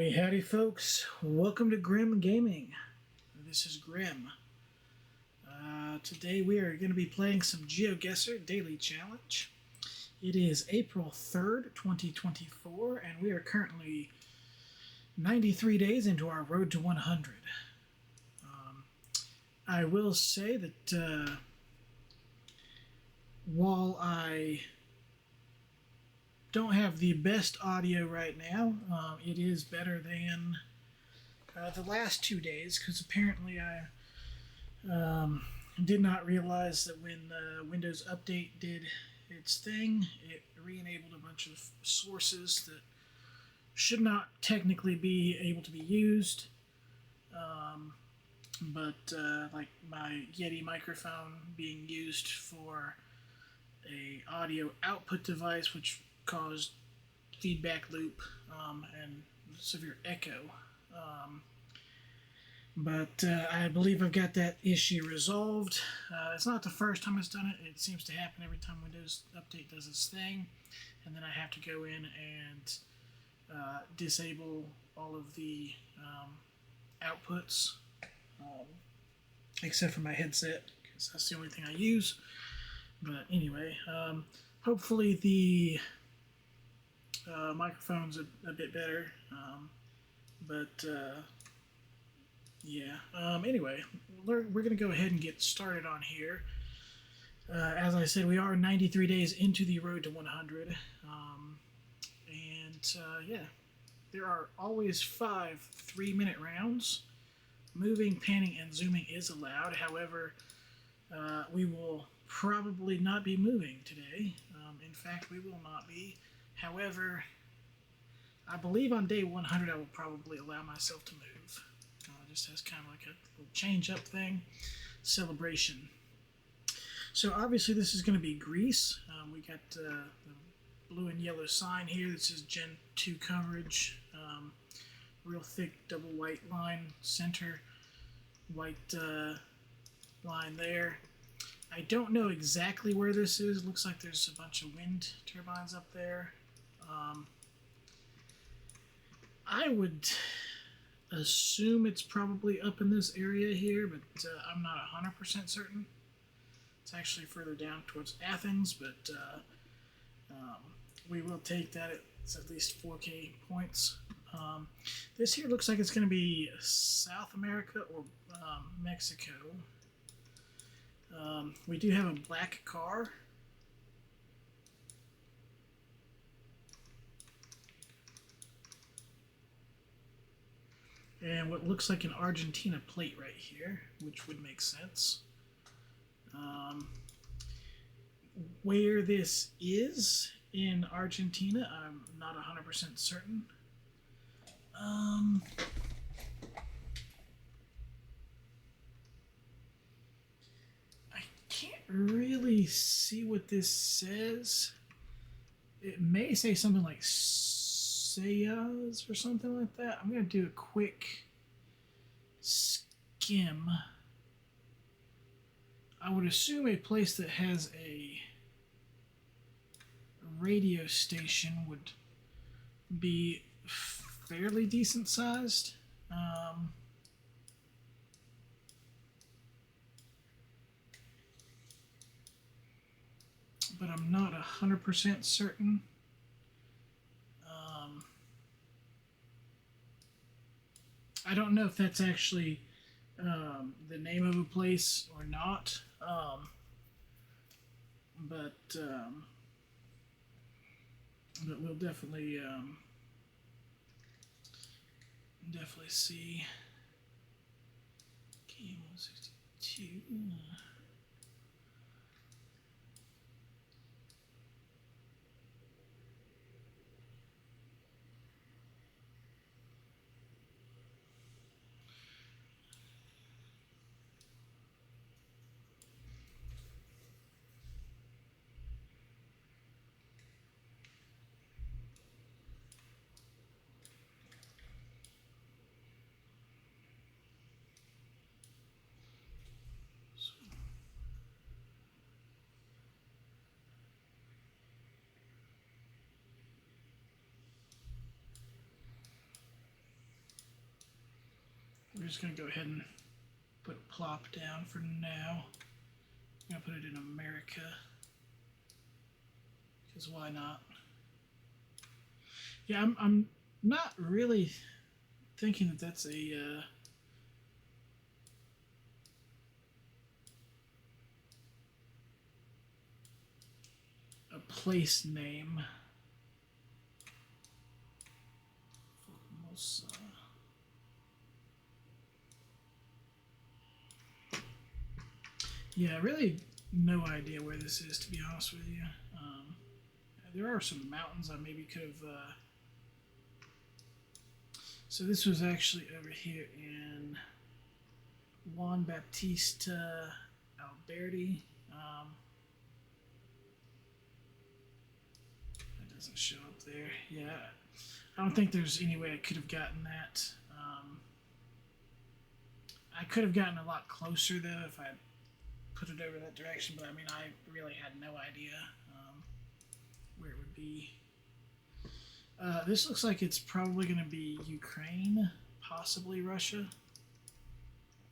Hey, howdy, folks. Welcome to Grim Gaming. This is Grim. Today we are going to be playing some GeoGuessr Daily Challenge. It is April 3rd, 2024, and we are currently 93 days into our road to 100. I will say that while I don't have the best audio right now, it is better than the last 2 days, because apparently I did not realize that when the Windows Update did its thing, it re-enabled a bunch of sources that should not technically be able to be used. But like my Yeti microphone being used for a audio output device, which caused feedback loop and severe echo. But I believe I've got that issue resolved. It's not the first time it's done it. It seems to happen every time Windows Update does its thing. And then I have to go in and disable all of the outputs, except for my headset, because that's the only thing I use. But anyway, hopefully the microphone's a bit better, yeah. Anyway, we're going to go ahead and get started on here. As I said, we are 93 days into the road to 100, yeah, there are always 5 3-minute rounds. Moving, panning, and zooming is allowed. However, we will probably not be moving today. In fact, we will not be. However, I believe on day 100 I will probably allow myself to move. Just as kind of like a little change-up thing, celebration. So obviously this is going to be Greece. We got the blue and yellow sign here. This is Gen 2 coverage. Real thick double white line, center white line there. I don't know exactly where this is. Looks like there's a bunch of wind turbines up there. I would assume it's probably up in this area here, but I'm not 100% certain. It's actually further down towards Athens, but we will take that. It's at least 4K points. This here looks like it's going to be South America or Mexico. We do have a black car. And what looks like an Argentina plate right here, which would make sense. Where this is in Argentina, I'm not 100% certain. I can't really see what this says. It may say something like Sayas or something like that. I'm going to do a quick skim. I would assume a place that has a radio station would be fairly decent sized. But I'm not 100% certain. I don't know if that's actually the name of a place or not, but we'll definitely see. Game 162. we're just going to go ahead and put a plop down for now. I'm going to put it in America, because why not? Yeah, I'm not really thinking that that's a place name. Yeah, really no idea where this is, to be honest with you. There are some mountains I maybe could have... So this was actually over here in Juan Baptista Alberti. That doesn't show up there. Yeah, I don't think there's any way I could have gotten that. I could have gotten a lot closer, though, if I put it over that direction, but I mean, I really had no idea where it would be. This looks like it's probably going to be Ukraine, possibly Russia,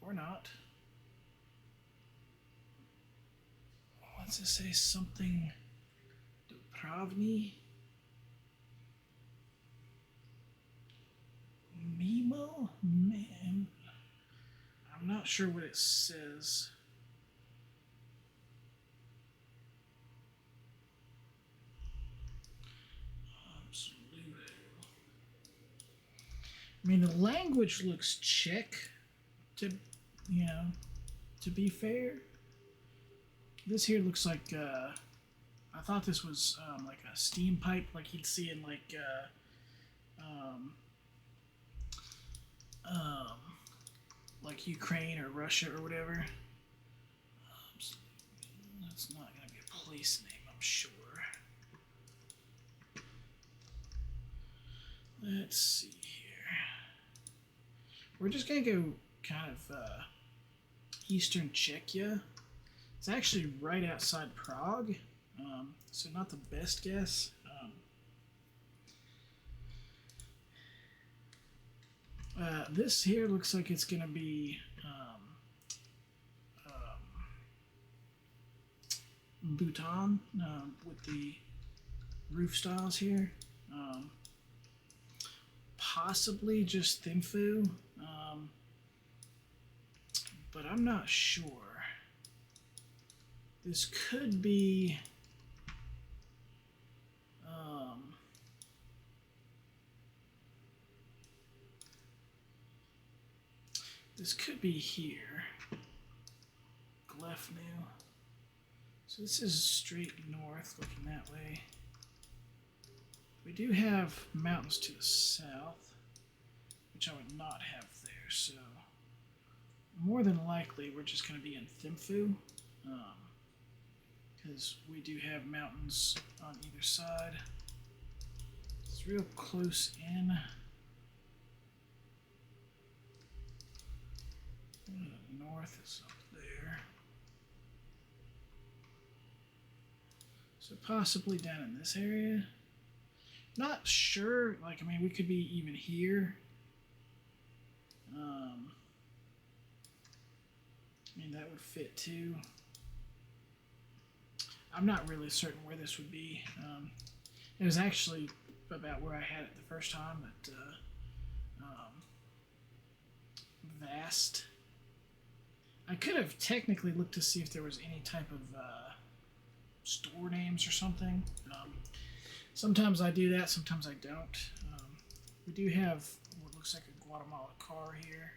or not. What's it say? Something Dupravny? Mimo? Man, I'm not sure what it says. I mean, the language looks Czech, to be fair. This here looks like, I thought this was like a steam pipe, like you'd see in like Ukraine or Russia or whatever. That's not going to be a place name, I'm sure. Let's see here. We're just going to go kind of eastern Czechia. It's actually right outside Prague, so not the best guess. This here looks like it's going to be Bhutan with the roof styles here. Possibly just Thimphu, but I'm not sure. This could be here, Glefnu. So this is straight north, looking that way. We do have mountains to the south, which I would not have there, so more than likely we're just going to be in Thimphu, because we do have mountains on either side. It's real close in. North is up there. So possibly down in this area. Not sure, like, I mean, we could be even here. I mean, that would fit too. I'm not really certain where this would be. It was actually about where I had it the first time, but vast. I could have technically looked to see if there was any type of store names or something. Sometimes I do that, sometimes I don't. We do have what looks like a Guatemala car here.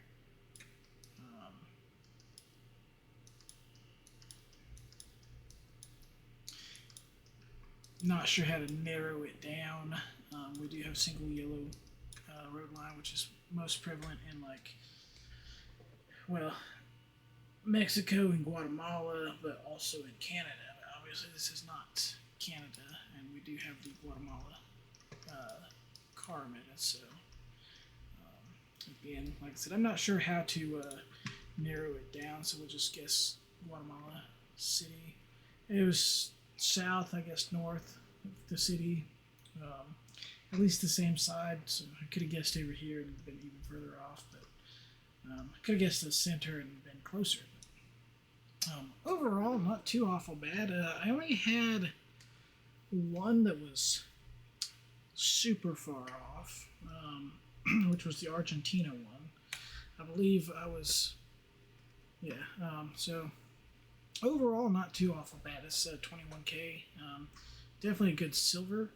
Not sure how to narrow it down. We do have single yellow road line, which is most prevalent in, like, well, Mexico and Guatemala, but also in Canada. Obviously, this is not Canada, and we do have the Guatemala car minute. So, again, like I said, I'm not sure how to narrow it down, so we'll just guess Guatemala City. It was south, I guess, north of the city, at least the same side. So I could have guessed over here and been even further off, but Could have guessed the center and been closer. Overall, not too awful bad. I only had one that was super far off, which was the Argentina one. I believe I was, yeah. So overall, not too awful bad. It's 21K. Definitely a good silver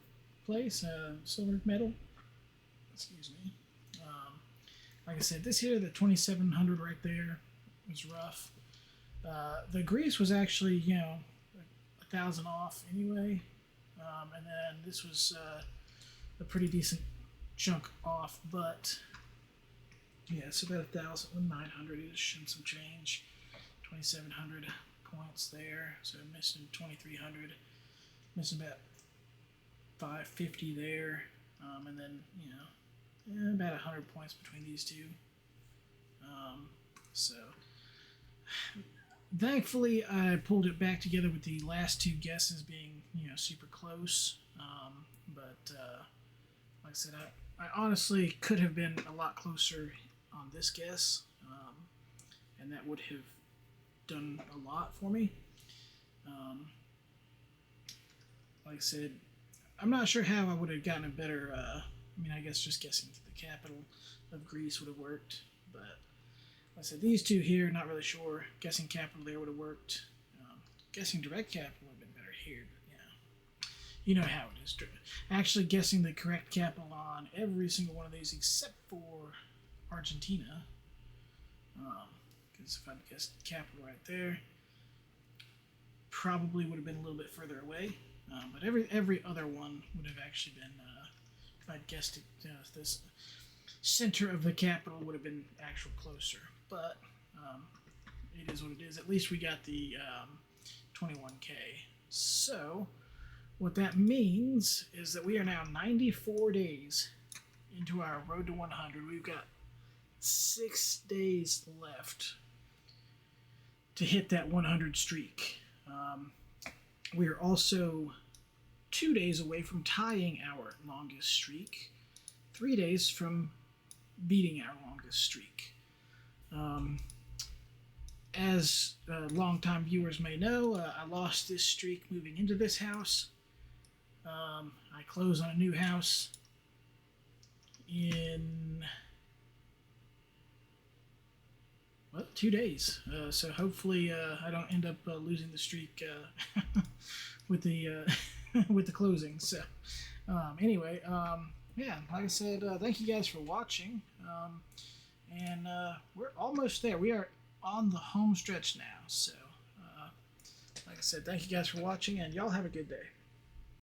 place, silver medal. Excuse me. Like I said, this here, the 2700 right there, was rough. The grease was actually, 1,000 off anyway, and then this was a pretty decent chunk off, but yeah, it's about 1,900-ish and some change. 2,700 points there, so missing 2,300, missing about 550 there, and then about 100 points between these two. So thankfully, I pulled it back together with the last two guesses being super close. But like I said, I honestly could have been a lot closer on this guess, and that would have done a lot for me. Like I said, I'm not sure how I would have gotten a better. I guess just guessing the capital of Greece would have worked, but like I said, these two here, not really sure. Guessing capital there would have worked. Guessing direct capital would have been better here, but yeah, you know how it is. Actually guessing the correct capital on every single one of these except for Argentina, because if I'd guessed capital right there, probably would have been a little bit further away. But every other one would have actually been, if I'd guessed it, this center of the capital would have been actual closer. But it is what it is. At least we got the 21K. So what that means is that we are now 94 days into our road to 100. We've got 6 days left to hit that 100 streak. We are also 2 days away from tying our longest streak, 3 days from beating our longest streak. As longtime viewers may know, I lost this streak moving into this house. I close on a new house in 2 days. So hopefully I don't end up losing the streak with the with the closing. So anyway, yeah, like I said, thank you guys for watching, and we're almost there. We are on the home stretch now. So like I said, thank you guys for watching, and y'all have a good day.